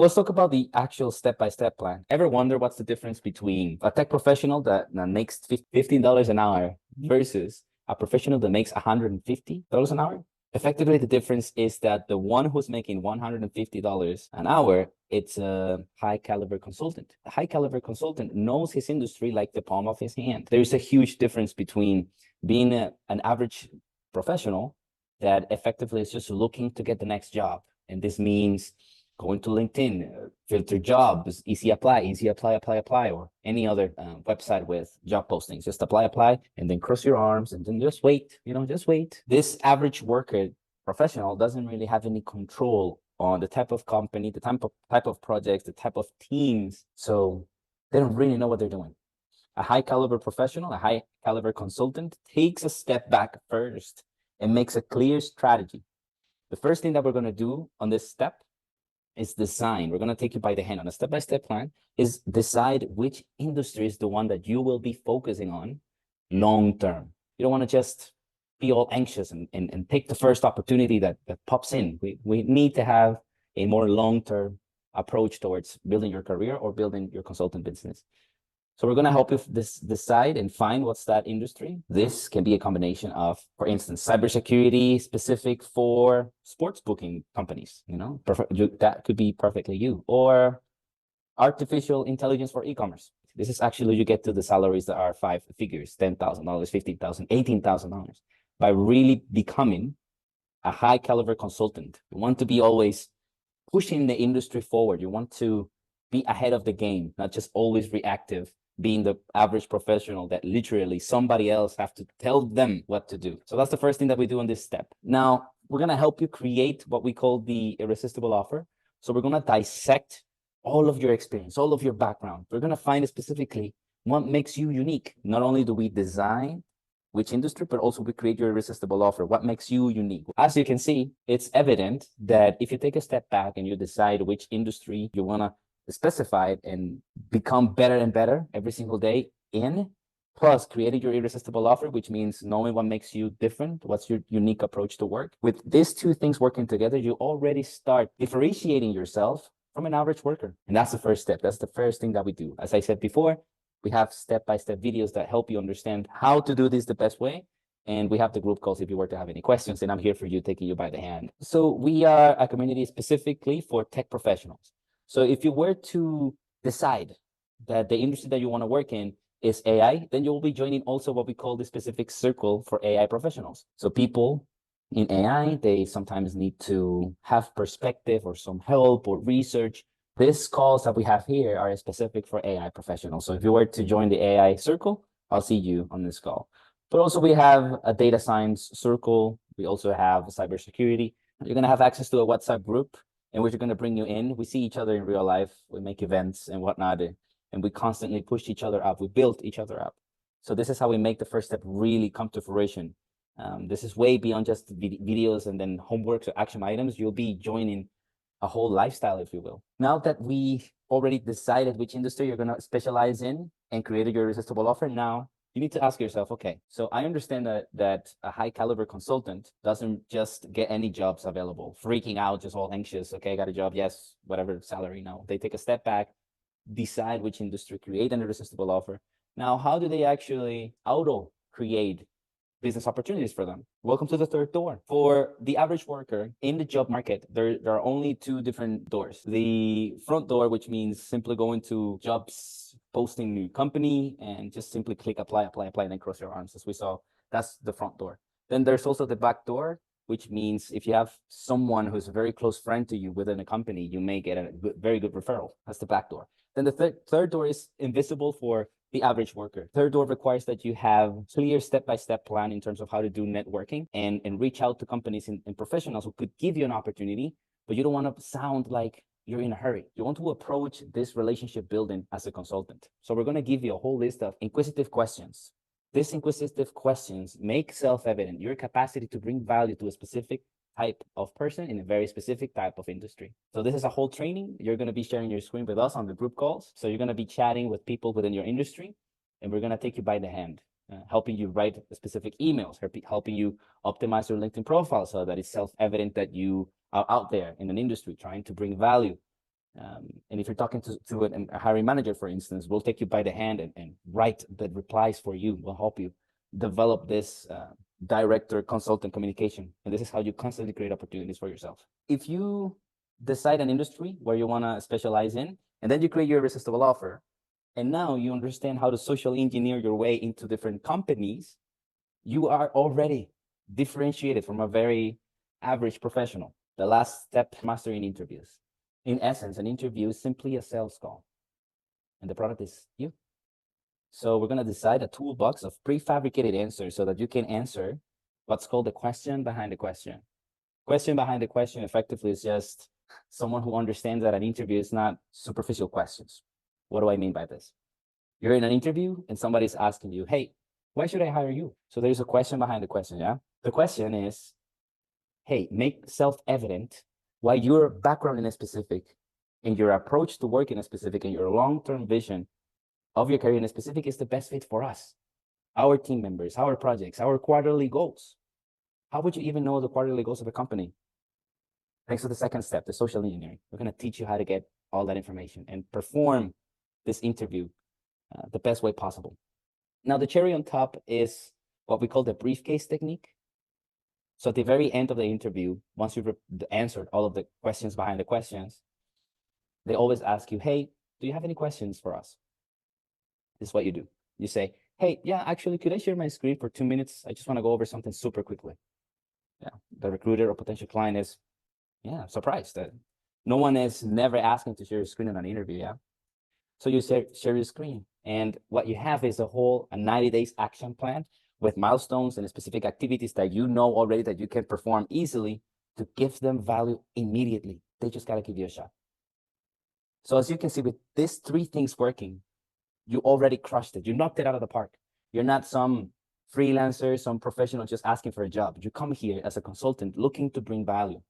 Let's talk about the actual step-by-step plan. Ever wonder what's the difference between a tech professional that makes $15 an hour versus a professional that makes $150 an hour? Effectively, the difference is that the one who's making $150 an hour, it's a high caliber consultant. A high caliber consultant knows his industry like the palm of his hand. There's a huge difference between being an average professional that effectively is just looking to get the next job. And this means going to LinkedIn, filter jobs, easy apply, or any other website with job postings. Just apply, and then cross your arms and then just wait, just wait. This average worker professional doesn't really have any control on the type of company, the type of projects, the type of teams. So they don't really know what they're doing. A high caliber professional, a high caliber consultant takes a step back first and makes a clear strategy. The first thing that we're going to do on this step is design. We're going to take you by the hand on a step-by-step plan is decide which industry is the one that you will be focusing on long term. You don't want to just be all anxious and take the first opportunity that pops in. We need to have a more long-term approach towards building your career or building your consultant business. So we're going to help you decide and find what's that industry. This can be a combination of, for instance, cybersecurity specific for sports booking companies. That could be perfectly you. Or artificial intelligence for e-commerce. This is actually, you get to the salaries that are five figures, $10,000, $15,000, $18,000 by really becoming a high caliber consultant. You want to be always pushing the industry forward. You want to be ahead of the game, not just always reactive, being the average professional that literally somebody else have to tell them what to do. So that's the first thing that we do on this step. Now, we're going to help you create what we call the irresistible offer. So we're going to dissect all of your experience, all of your background. We're going to find specifically what makes you unique. Not only do we design which industry, but also we create your irresistible offer. What makes you unique? As you can see, it's evident that if you take a step back and you decide which industry you want to specify it and become better and better every single day plus creating your irresistible offer, which means knowing what makes you different, what's your unique approach to work. With these two things working together, you already start differentiating yourself from an average worker. And that's the first step. That's the first thing that we do. As I said before, we have step-by-step videos that help you understand how to do this the best way. And we have the group calls if you were to have any questions, and I'm here for you, taking you by the hand. So we are a community specifically for tech professionals. So if you were to decide that the industry that you want to work in is AI, then you will be joining also what we call the specific circle for AI professionals. So people in AI, they sometimes need to have perspective or some help or research. These calls that we have here are specific for AI professionals. So if you were to join the AI circle, I'll see you on this call. But also we have a data science circle. We also have cybersecurity. You're going to have access to a WhatsApp group in which we're going to bring you in. We see each other in real life. We make events and whatnot, and we constantly push each other up. We build each other up. So this is how we make the first step really come to fruition. This is way beyond just videos and then homework or action items. You'll be joining a whole lifestyle, if you will. Now that we already decided which industry you're going to specialize in and created your irresistible offer, now you need to ask yourself, okay, so I understand that a high caliber consultant doesn't just get any jobs available, freaking out, just all anxious. Okay, I got a job. Yes, whatever salary. Now they take a step back, decide which industry, create an irresistible offer. Now, how do they actually auto create business opportunities for them? Welcome to the third door. For the average worker in the job market, there are only two different doors. The front door, which means simply going to jobs, posting new company, and just simply click apply, and then cross your arms, as we saw. That's the front door. Then there's also the back door, which means if you have someone who's a very close friend to you within a company, you may get a very good referral. That's the back door. Then the third door is invisible for the average worker. Third door requires that you have clear step-by-step plan in terms of how to do networking and reach out to companies and professionals who could give you an opportunity, but you don't want to sound like you're in a hurry. You want to approach this relationship building as a consultant. So we're going to give you a whole list of inquisitive questions. These inquisitive questions make self-evident your capacity to bring value to a specific type of person in a very specific type of industry. So this is a whole training. You're going to be sharing your screen with us on the group calls. So you're going to be chatting with people within your industry, and we're going to take you by the hand, helping you write specific emails, helping you optimize your LinkedIn profile so that it's self-evident that you are out there in an industry trying to bring value. And if you're talking to a hiring manager, for instance, we'll take you by the hand and write the replies for you. We'll help you develop this director consultant communication. And this is how you constantly create opportunities for yourself. If you decide an industry where you want to specialize in, and then you create your irresistible offer, and now you understand how to social engineer your way into different companies, you are already differentiated from a very average professional. The last step, mastering interviews. In essence, an interview is simply a sales call, and the product is you. So we're going to decide a toolbox of prefabricated answers so that you can answer what's called the question behind the question. Question behind the question effectively is just someone who understands that an interview is not superficial questions. What do I mean by this? You're in an interview and somebody's asking you, hey, why should I hire you? So there's a question behind the question, yeah? The question is, hey, make self-evident why your background in a specific and your approach to work in a specific and your long-term vision of your career in a specific is the best fit for us, our team members, our projects, our quarterly goals. How would you even know the quarterly goals of a company? Thanks to the second step, the social engineering. We're going to teach you how to get all that information and perform this interview the best way possible. Now, the cherry on top is what we call the briefcase technique. So at the very end of the interview, once you've answered all of the questions behind the questions, they always ask you, hey, do you have any questions for us? This is what you do. You say, hey, yeah, actually, could I share my screen for 2 minutes? I just want to go over something super quickly. Yeah, the recruiter or potential client is, yeah, surprised that no one is never asking to share your screen in an interview, yeah? So you share your screen. And what you have is a 90 days action plan with milestones and specific activities that you know already that you can perform easily to give them value immediately. They just got to give you a shot. So as you can see, with these 3 things working, you already crushed it. You knocked it out of the park. You're not some freelancer, some professional just asking for a job. You come here as a consultant looking to bring value.